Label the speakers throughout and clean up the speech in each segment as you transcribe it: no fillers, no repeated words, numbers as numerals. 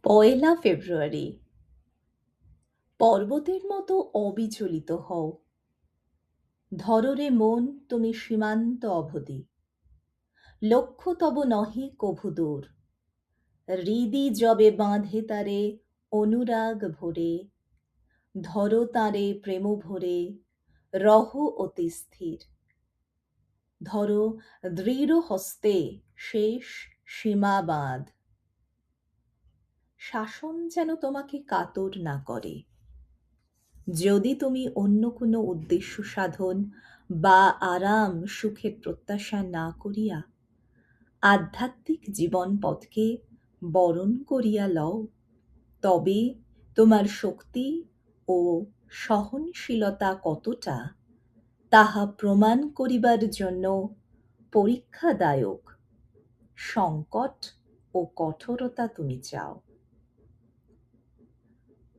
Speaker 1: পয়লা ফেব্রুয়ারি। পর্বতের মতো অবিচলিত হও। ধরো রে মন তুমি সীমান্ত অবধি। লক্ষ্য তব নহে কভু দূর। হৃদি যবে বাঁধে তারে অনুরাগ ভরে। ধরো তাঁরে প্রেম ভরে, রহ অতি স্থির। ধরো দৃঢ় হস্তে শেষ সীমা বাঁধ। শাসন যেন তোমাকে কাতর না করে। যদি তুমি অন্য কোনো উদ্দেশ্য সাধন বা আরাম সুখের প্রত্যাশা না করিয়া আধ্যাত্মিক জীবন পথকে বরণ করিয়া লও, তবে তোমার শক্তি ও সহনশীলতা কতটা তাহা প্রমাণ করিবার জন্য পরীক্ষাদায়ক সংকট ও কঠোরতা তুমি চাও।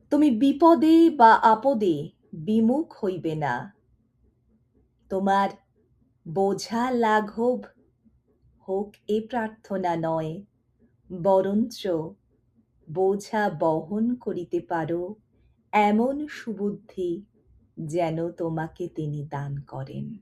Speaker 1: তুমি বিপদে বা আপদে বিমুখ হইবে না। তোমার বোঝা লাঘব হোক এ প্রার্থনা নয়, বরঞ্চ বোঝা বহন করিতে পারো এমন সুবুদ্ধি যেন তোমাকে তিনি দান করেন।